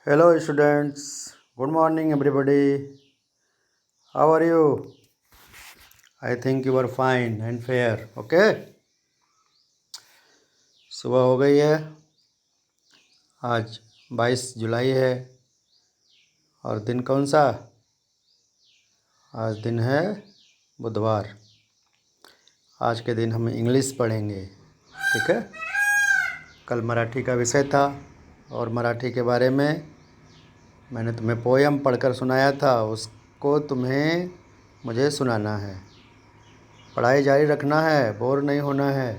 Hello, students. Good morning, everybody. How are you? I think you are fine and fair. Okay. सुबह हो गई है। आज 22 जुलाई है। और दिन कौन सा? आज दिन है बुधवार। आज के दिन हम इंग्लिश पढ़ेंगे। ठीक है। कल मराठी का विषय था और मराठी के बारे में मैंने तुम्हें पोयम पढ़कर सुनाया था। उसको तुम्हें मुझे सुनाना है। पढ़ाई जारी रखना है, बोर नहीं होना है।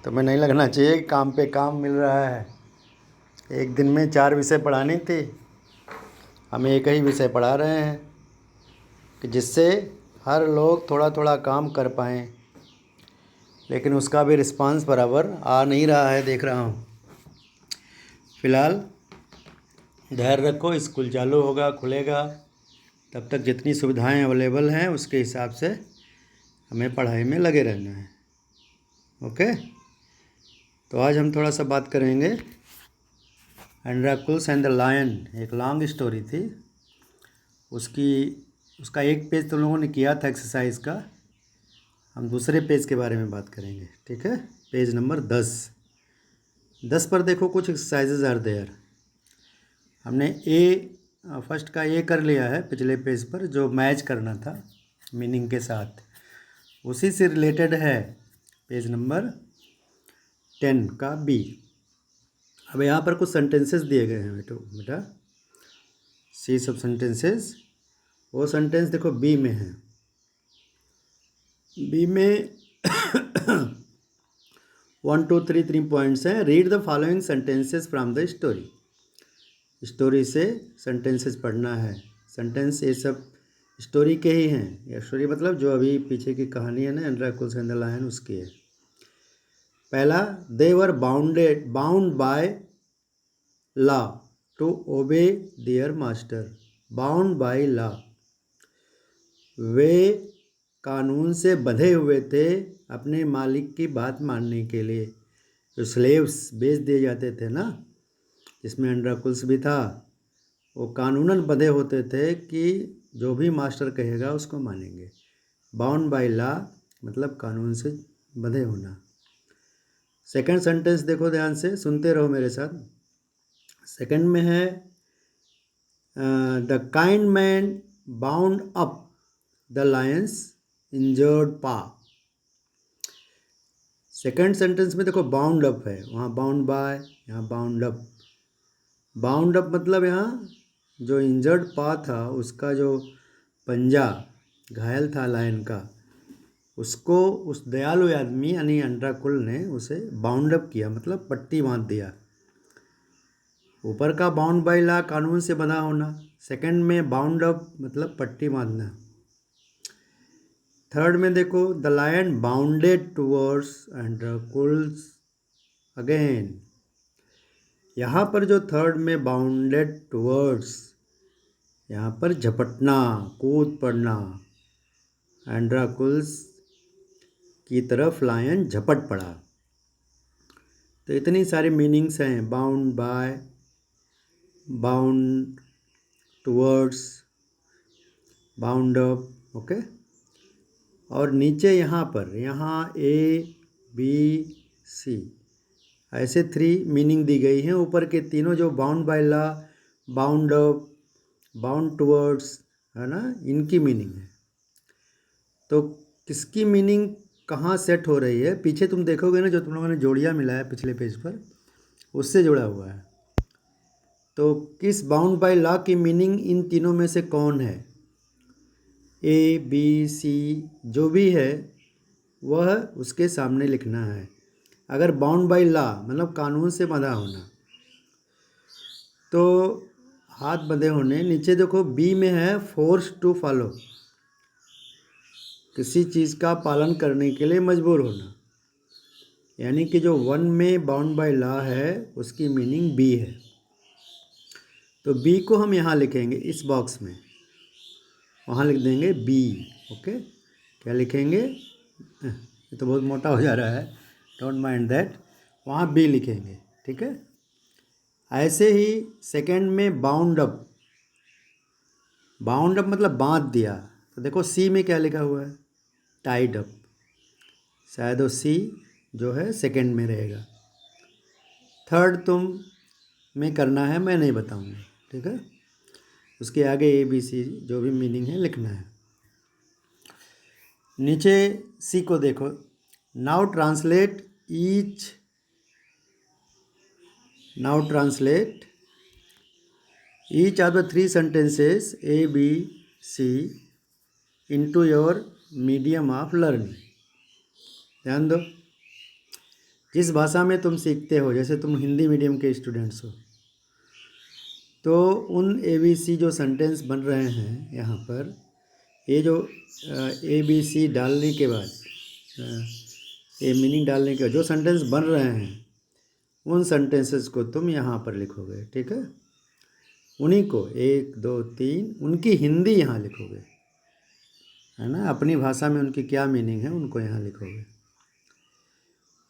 तुम्हें नहीं लगना चाहिए कि काम पे काम मिल रहा है। एक दिन में 4 विषय पढ़ानी थी, हम एक ही विषय पढ़ा रहे हैं कि जिससे हर लोग थोड़ा थोड़ा काम कर पाएँ। लेकिन उसका भी रिस्पांस बराबर आ नहीं रहा है, देख रहा हूँ। फ़िलहाल धैर्य रखो, स्कूल चालू होगा, खुलेगा, तब तक जितनी सुविधाएं अवेलेबल हैं उसके हिसाब से हमें पढ़ाई में लगे रहना है। ओके। तो आज हम थोड़ा सा बात करेंगे एंड्राकुल्स एंड द लायन। एक लॉन्ग स्टोरी थी, उसका एक पेज तुम लोगों ने किया था एक्सरसाइज का। हम दूसरे पेज के बारे में बात करेंगे। ठीक है। पेज नंबर 10 पर देखो, कुछ एक्सरसाइजेज आर देयर। हमने फर्स्ट का ए कर लिया है पिछले पेज पर, जो मैच करना था मीनिंग के साथ, उसी से रिलेटेड है पेज नंबर 10 का बी। अब यहाँ पर कुछ सेंटेंसेस दिए गए हैं बेटा, सी सब सेंटेंसेस। वो सेंटेंस देखो बी में है। बी में 1 2 3 पॉइंट्स हैं। Read the following sentences from the story. Story से सेंटेंसेस पढ़ना है। सेंटेंस ये सब स्टोरी के ही हैं। या स्टोरी मतलब जो अभी पीछे की कहानी है ना, एंड्राकुल्स एंड द लायन, उसकी है। पहला, they were bound by law to obey their master. Bound by law, वे कानून से बंधे हुए थे अपने मालिक की बात मानने के लिए। जो स्लेव्स बेच दिए जाते थे ना, जिसमें एंड्राकुल्स भी था, वो कानूनन बंधे होते थे कि जो भी मास्टर कहेगा उसको मानेंगे। बाउंड बाय लॉ मतलब कानून से बंधे होना। सेकंड सेंटेंस देखो ध्यान से, सुनते रहो मेरे साथ। सेकंड में है the kind man bound up the lion's injured पा। सेकंड सेंटेंस में देखो बाउंड अप है, वहाँ बाउंड बाय, यहाँ बाउंड अप। बाउंड अप मतलब यहाँ जो इंजर्ड पा था, उसका जो पंजा घायल था लायन का, उसको उस दयालु आदमी यानी एंड्राकुल ने उसे बाउंड अप किया, मतलब पट्टी बांध दिया। ऊपर का बाउंड बाय लॉ कानून से बंधा होना, सेकंड में बाउंड अप मतलब पट्टी बांधना। थर्ड में देखो, the lion bounded towards Androcles again. यहाँ पर जो थर्ड में बाउंडेड टूवर्ड्स, यहाँ पर झपटना, कूद पड़ना। एंड्राकुल्स की तरफ लायन झपट पड़ा। तो इतनी सारी मीनिंग्स हैं, bound by, bound towards, bound up. Okay. और नीचे यहाँ पर, यहाँ ए बी सी ऐसे 3 मीनिंग दी गई हैं। ऊपर के तीनों जो bound by law, bound up, bound towards है ना, इनकी मीनिंग है। तो किसकी मीनिंग कहाँ सेट हो रही है, पीछे तुम देखोगे ना, जो तुम लोगों ने जोड़ियाँ मिलाया पिछले पेज पर, उससे जुड़ा हुआ है। तो किस बाउंड बाय लॉ की मीनिंग इन तीनों में से कौन है? ए बी सी जो भी है वह उसके सामने लिखना है। अगर बाउंड बाय लॉ मतलब कानून से बंधा होना, तो हाथ बंधे होने। नीचे देखो बी में है फोर्स टू फॉलो, किसी चीज़ का पालन करने के लिए मजबूर होना। यानी कि जो 1 में बाउंड बाय लॉ है उसकी मीनिंग बी है। तो बी को हम यहाँ लिखेंगे इस बॉक्स में, वहाँ लिख देंगे बी। ओके। क्या लिखेंगे? ये तो बहुत मोटा हो जा रहा है, डोंट माइंड दैट। वहाँ बी लिखेंगे। ठीक है। ऐसे ही सेकंड में बाउंड अप, बाउंड अप मतलब बांध दिया। तो देखो सी में क्या लिखा हुआ है, टाइड अप, शायद वो सी जो है सेकंड में रहेगा। थर्ड तुम में करना है, मैं नहीं बताऊंगा, ठीक है। उसके आगे ए बी सी जो भी मीनिंग है लिखना है। नीचे सी को देखो, now translate each, now translate each of the 3 sentences A B C into your medium of learning. ध्यान दो, जिस भाषा में तुम सीखते हो, जैसे तुम हिंदी मीडियम के स्टूडेंट्स हो, तो उन ए बी सी जो सेंटेंस बन रहे हैं यहाँ पर, ये जो ए बी सी डालने के बाद, ये मीनिंग डालने के बाद जो सेंटेंस बन रहे हैं, उन सेंटेंसेस को तुम यहाँ पर लिखोगे, ठीक है। उन्हीं को 1 2 3 उनकी हिंदी यहाँ लिखोगे, है ना। अपनी भाषा में उनकी क्या मीनिंग है उनको यहाँ लिखोगे।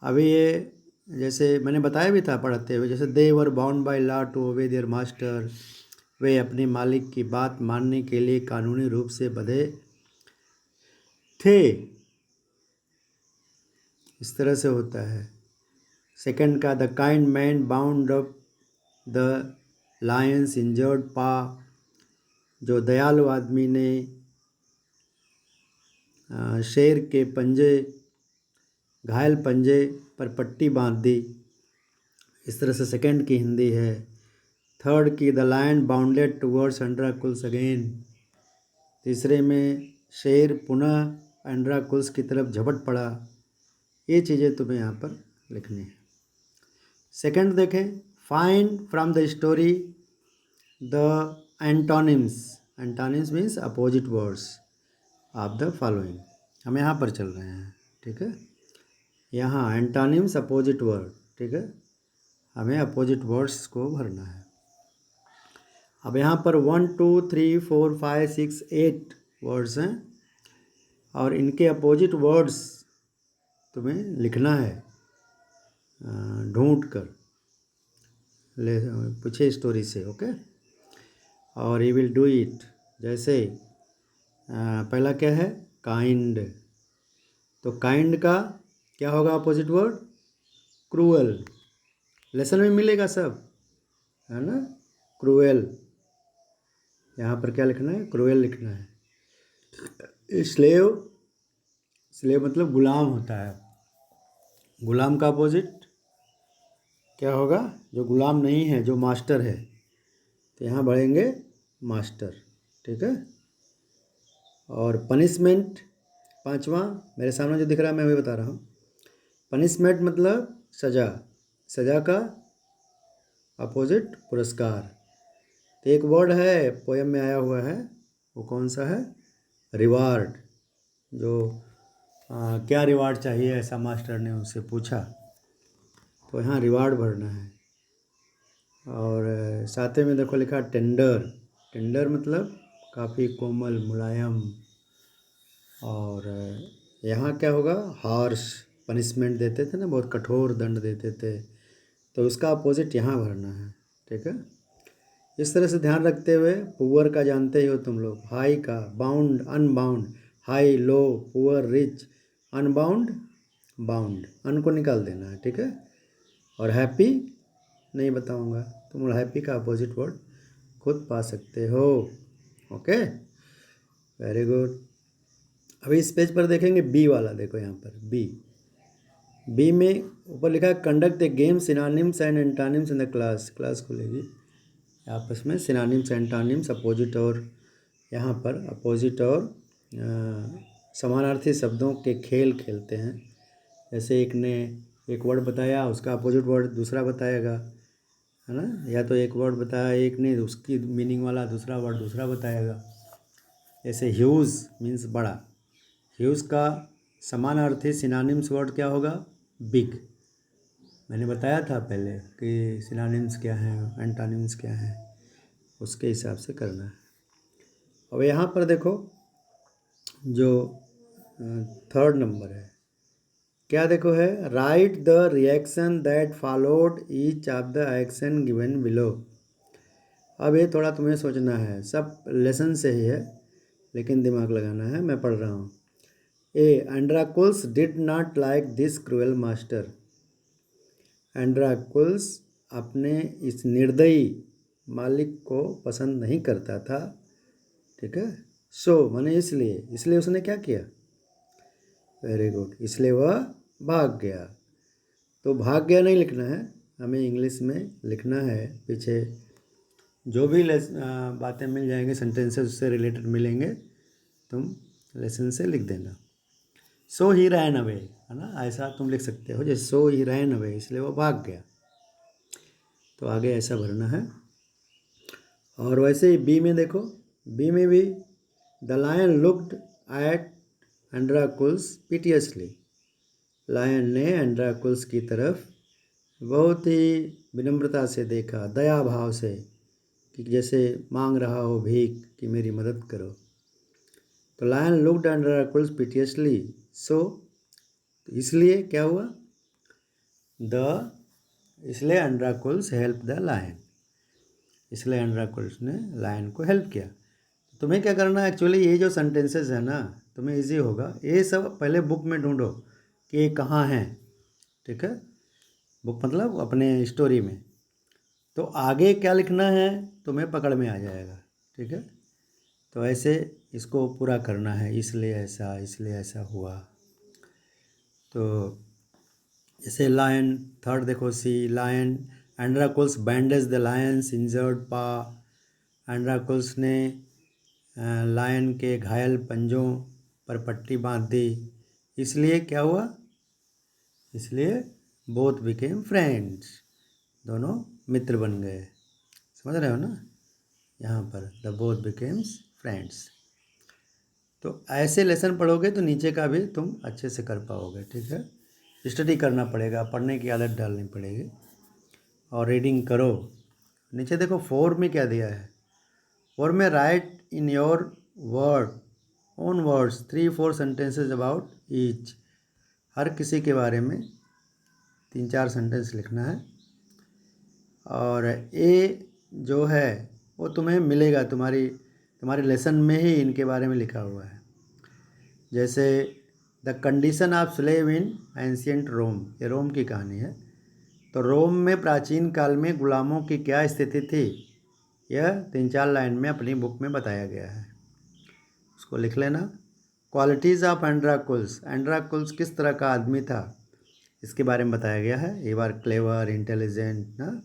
अभी ये जैसे मैंने बताया भी था पढ़ते हुए, जैसे they were bound by law to obey their master, वे अपने मालिक की बात मानने के लिए कानूनी रूप से बंधे थे। इस तरह से होता है। सेकंड का, the kind man bound up the lion's injured पा, जो दयालु आदमी ने शेर के पंजे, घायल पंजे पर पट्टी बांध दी। इस तरह से सेकंड की हिंदी है। थर्ड की, the lion bounded towards Androcles again, तीसरे में शेर पुनः एंड्राकुल्स की तरफ झपट पड़ा। ये चीज़ें तुम्हें यहाँ पर लिखनी है। सेकंड देखें, find from the story the antonyms, antonyms means opposite words of the following. हम यहाँ पर चल रहे हैं, ठीक है। यहाँ एंटोनिम्स अपोजिट वर्ड, ठीक है, हमें अपोजिट वर्ड्स को भरना है। अब यहाँ पर 1 2 3 4 5 6 8 वर्ड्स हैं, और इनके अपोजिट वर्ड्स तुम्हें लिखना है ढूंढ कर, ले पूछे स्टोरी से, ओके। और यू विल डू इट। जैसे पहला क्या है, काइंड, तो काइंड का क्या होगा अपोजिट वर्ड, क्रूअल। लेसन में मिलेगा सब, है ना। क्रूएल, यहाँ पर क्या लिखना है, क्रूएल लिखना है। स्लेव, स्लेव मतलब गुलाम होता है। गुलाम का अपोजिट क्या होगा, जो गुलाम नहीं है, जो मास्टर है, तो यहाँ बढ़ेंगे मास्टर, ठीक है। और पनिशमेंट पांचवा, मेरे सामने जो दिख रहा है मैं वही बता रहा हूँ। पनिशमेंट मतलब सज़ा, सज़ा का अपोजिट पुरस्कार। तो एक वर्ड है पोयम में आया हुआ है, वो कौन सा है, रिवार्ड। जो क्या रिवार्ड चाहिए ऐसा मास्टर ने उनसे पूछा, तो यहाँ रिवार्ड भरना है। और साथ में देखो लिखा टेंडर, टेंडर मतलब काफ़ी कोमल मुलायम। और यहाँ क्या होगा, हार्श, पनिशमेंट देते थे ना, बहुत कठोर दंड देते थे, तो उसका अपोजिट यहाँ भरना है, ठीक है। इस तरह से ध्यान रखते हुए, पुअर का जानते ही हो तुम लोग, हाई का, bound unbound, high low, poor rich, unbound bound, un को निकाल देना है, ठीक है। और हैप्पी नहीं बताऊंगा, तुम लोग हैप्पी का अपोजिट वर्ड खुद पा सकते हो, ओके, वेरी गुड। अभी इस पेज पर देखेंगे बी वाला, देखो यहाँ पर बी, बी में ऊपर लिखा है conduct a game synonyms and antonyms in the class, class खुलेगी आपस में, सिनोनिम्स एंटोनिम्स अपोजिट, और यहाँ पर अपोजिट और समानार्थी शब्दों के खेल खेलते हैं। जैसे एक ने एक वर्ड बताया, उसका अपोजिट वर्ड दूसरा बताएगा, है ना। या तो एक वर्ड बताया एक ने, उसकी मीनिंग वाला दूसरा वर्ड दूसरा बताएगा। जैसे ह्यूज मीन्स बड़ा, ह्यूज का समानार्थी सिनोनिम्स वर्ड क्या होगा, बिग। मैंने बताया था पहले कि सिनोनिम्स क्या हैं, एंटोनिम्स क्या हैं, उसके हिसाब से करना है। अब यहाँ पर देखो जो थर्ड नंबर है, क्या देखो है, right the reaction that followed each of the action given below. अब ये थोड़ा तुम्हें सोचना है, सब लेसन से ही है लेकिन दिमाग लगाना है। मैं पढ़ रहा हूँ। A, Androcles did not like this cruel master. Androcles अपने इस निर्दयी मालिक को पसंद नहीं करता था। ठीक है। सो माने इसलिए उसने क्या किया? वेरी गुड, इसलिए वह भाग गया। तो भाग गया नहीं लिखना है, हमें इंग्लिश में लिखना है। पीछे जो भी बातें मिल जाएंगे, सेंटेंसेस उससे रिलेटेड मिलेंगे, तुम लेसन से लिख देना। सो ही रैन अवे, है ना, ऐसा तुम लिख सकते हो जैसे सो ही रैन अवे, इसलिए वो भाग गया। तो आगे ऐसा भरना है। और वैसे ही बी में देखो, बी में भी the lion looked at Androcles piteously. Lion ने एंड्राकुल्स की तरफ बहुत ही विनम्रता से देखा, दया भाव से, कि जैसे मांग रहा हो भीख कि मेरी मदद करो। तो लायन लुक्ड एंड्राकुल्स पिटियसली, सो इसलिए क्या हुआ? इसलिए एंड्राकुल्स हेल्प द लायन, इसलिए एंड्राकुल्स ने लायन को हेल्प किया। तुम्हें क्या करना है, एक्चुअली ये जो सेंटेंसेस है ना, तुम्हें इजी होगा। ये सब पहले बुक में ढूंढो कि ये कहाँ हैं। ठीक है, बुक मतलब अपने स्टोरी में। तो आगे क्या लिखना है तुम्हें पकड़ में आ जाएगा। ठीक है, तो ऐसे इसको पूरा करना है। इसलिए ऐसा हुआ। तो जैसे लायन, थर्ड देखो C, lion Androcles bandage the lion's injured paw. Androcles ने लायन के घायल पंजों पर पट्टी बांध दी। इसलिए क्या हुआ? इसलिए बोथ बिकेम फ्रेंड्स, दोनों मित्र बन गए। समझ रहे हो ना, यहाँ पर द बोथ बिकेम्स फ्रेंड्स। तो ऐसे लेसन पढ़ोगे तो नीचे का भी तुम अच्छे से कर पाओगे। ठीक है, स्टडी करना पड़ेगा, पढ़ने की आदत डालनी पड़ेगी और रीडिंग करो। नीचे देखो 4 में क्या दिया है। 4 में write in your own words 3-4 sentences about each. हर किसी के बारे में 3-4 सेंटेंस लिखना है। और ए जो है वो तुम्हें मिलेगा, तुम्हारे लेसन में ही इनके बारे में लिखा हुआ है। जैसे the condition of slave in ancient Rome, ये रोम की कहानी है। तो रोम में प्राचीन काल में गुलामों की क्या स्थिति थी, यह 3-4 लाइन में अपनी बुक में बताया गया है, उसको लिख लेना। क्वालिटीज़ ऑफ एंड्राकुल्स, एंड्राकुल्स किस तरह का आदमी था इसके बारे में बताया गया है। ये बार क्लेवर, इंटेलिजेंट ना,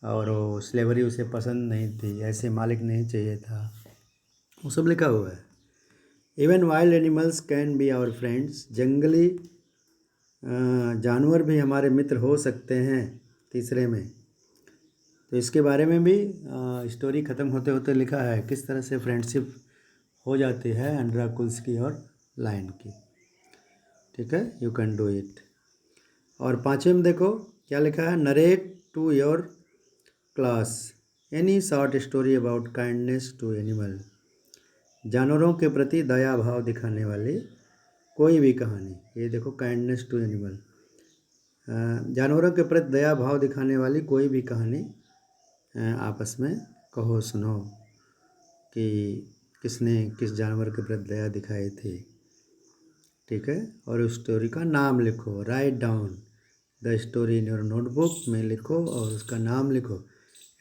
और वो स्लेवरी उसे पसंद नहीं थी, ऐसे मालिक नहीं चाहिए था, वो सब लिखा हुआ है। Even wild animals can be our friends, जंगली जानवर भी हमारे मित्र हो सकते हैं, तीसरे में। तो इसके बारे में भी स्टोरी ख़त्म होते होते लिखा है किस तरह से फ्रेंडशिप हो जाती है एंड्राकुल्स की और लायन की। ठीक है, यू कैन डू इट। और 5वें में देखो क्या लिखा है, narrate to your class any short story about kindness to animal. जानवरों के प्रति दया भाव दिखाने वाली कोई भी कहानी, ये देखो काइंडनेस टू एनिमल, जानवरों के प्रति दया भाव दिखाने वाली कोई भी कहानी आपस में कहो, सुनो कि किसने किस जानवर के प्रति दया दिखाई थी। ठीक है, और उस स्टोरी का नाम लिखो। Write down the story in your notebook में लिखो और उसका नाम लिखो।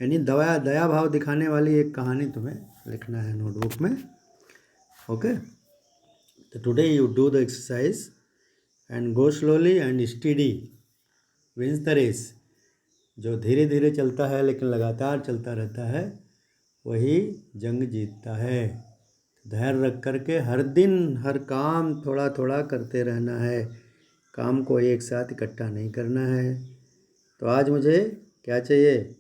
यानी दया भाव दिखाने वाली एक कहानी तुम्हें लिखना है नोटबुक में। ओके, तो today you do the exercise and go slowly and study wins the race. जो धीरे धीरे चलता है लेकिन लगातार चलता रहता है वही जंग जीतता है। धैर्य रख करके हर दिन हर काम थोड़ा थोड़ा करते रहना है, काम को एक साथ इकट्ठा नहीं करना है। तो आज मुझे क्या चाहिए,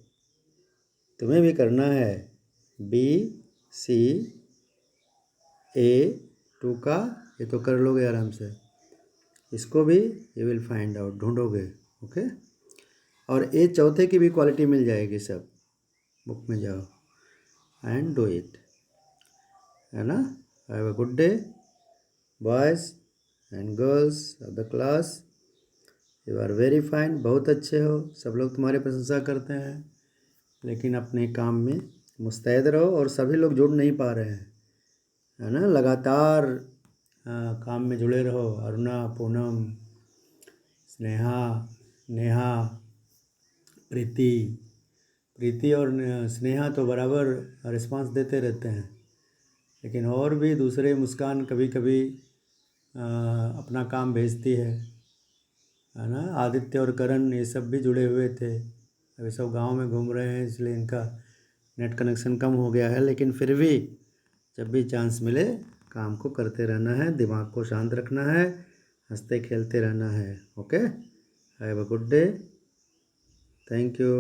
तुम्हें भी करना है BCA2 का, ये तो कर लोगे आराम से, इसको भी यू विल फाइंड आउट, ढूंढोगे। ओके, और ए चौथे की भी क्वालिटी मिल जाएगी, सब बुक में जाओ एंड डू इट, है ना। Have a good day boys. And girls of the class, you are very fine, बहुत अच्छे हो, सब लोग तुम्हारी प्रशंसा करते हैं, लेकिन अपने काम में मुस्तैद रहो। और सभी लोग जुड़ नहीं पा रहे हैं, है ना, लगातार काम में जुड़े रहो। अरुणा, पूनम, स्नेहा, नेहा, प्रीति और स्नेहा तो बराबर रिस्पांस देते रहते हैं, लेकिन और भी दूसरे, मुस्कान कभी कभी अपना काम भेजती है ना। आदित्य और करण ये सब भी जुड़े हुए थे, अभी सब गांव में घूम रहे हैं, इसलिए इनका नेट कनेक्शन कम हो गया है। लेकिन फिर भी जब भी चांस मिले काम को करते रहना है, दिमाग को शांत रखना है, हंसते खेलते रहना है। Okay, have a good day, thank you.